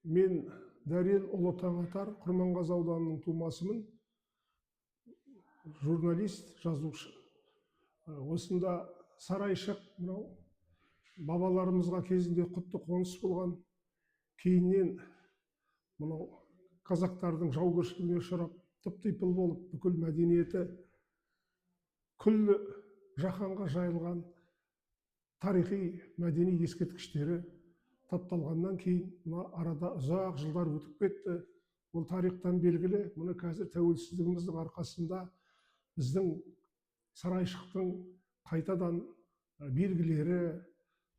Мен Дәрел ұлы Таңатар Құрманғазы ауданының тумасымын, журналист, жазушы. Осында сарайшық мынау бабаларымызға кезінде құтты қоныс болған, кейіннен мынау қазақтардың жаугершілігіне ұшырап тып-типыл болып бүкіл мәдениеті күллі жаһанға жайылған тарихи мәдени ескерткіштері тапталғаннан кейін мына арада ұзақ жылдар өтіп кетті. Ол тарихтан белгілі. Мұны қазір тәуелсіздігіміздің арқасында біздің сарайшықтың қайтадан белгілері,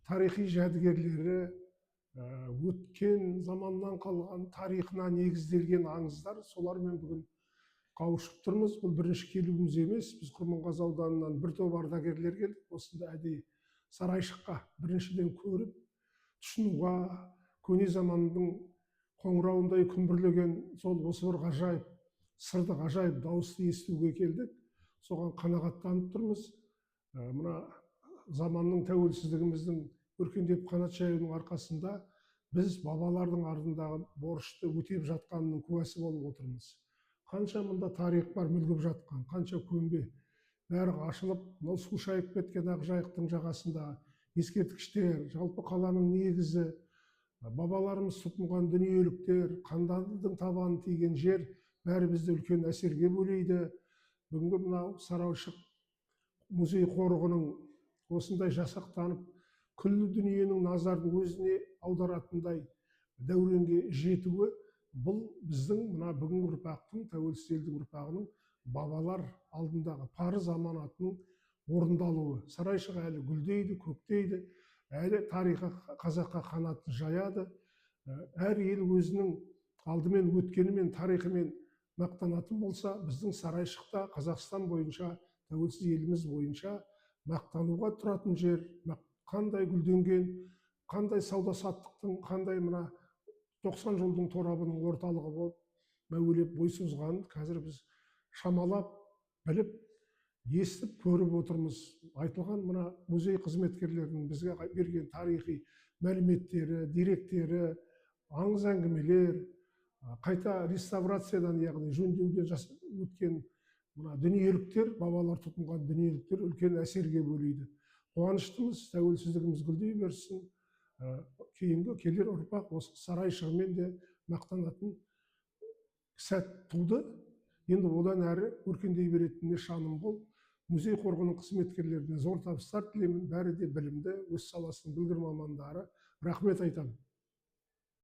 тарихи жәдігерлері, өткен заманнан қалған тарихына негізделген аңыздар, солармен бүгін қауышып тұрмыз. Бұл бірінші келуіміз емес. Біз Құрманғазы ауданынан бір топ ардагерлер келдік. Осында әдейі сарайшыққа біріншіден көріп, тұшынуға, көне заманның қоңырауындай күмбірлеген сол осы бір ғажайып, сырды ғажайып дауысты естуге келдік. Соған қанағаттанып тұрмыз. Мына заманның тәуелсіздігіміздің өркендеп қанат жаюының арқасында біз бабалардың ардындағы борышты өтеп жатқанының куәсі болып отырмыз. Қанша мұнда тарих бар мүлгіп жатқан, қанша көмбе, бәрі ашылып, мынау су шайып кеткен Ақжайықтың жағасында ескерткіштер, жалпы қаланың негізі, бабаларымыз тұтынған дүниеліктер, қандардың табаны тиген жер, бәрі бізді үлкен әсерге бөлейді. Бүгінгі мынау сарайшық музей қорығының осындай жасақтанып, күллі дүниенің назарын өзіне аударатындай дәуренге жетуі, бұл біздің мына бүгінгі ұрпақтың, тәуелсіз елдің ұрпағының бабалар алдындағы парыз аманатының орындалуы. Сарайшық әлі гүлдейді, көктейді, әлі тарихы қазаққа қанатын жаяды. Әр ел өзінің алдымен өткенімен, тарихымен мақтанатын болса, біздің сарайшықта Қазақстан бойынша, тәуелсіз еліміз бойынша мақтануға тұратын жер, қандай гүлденген, қандай сауда-саттықтың, қандай мына 90 жылдың торабының орталығы болып мәуелеп бой созғанын қазір біз шамалап, біліп, естіп, көріп отырмыз. Айтылған мына музей қызметкерлерінің бізге берген тарихи мәліметтері, деректері, аңыз әңгімелер, қайта реставрациядан, яғни жөндеуден өткен мына дүниеліктер, бабалар тұтынған дүниеліктер үлкен әсерге бөлейді. Қуаныштымыз, тәуелсіздігіміз гүлдей берсін. Кейінгі келер ұрпақ осы сарайшығымен де мақтанатын сәт туды. Енді одан әрі өркендей беретініне шаным бол. Музей қорығының қызметкерлеріне зор табыстар тілеймін. Бәрі де білімді, өз саласының білгір мамандары. Рахмет айтамын.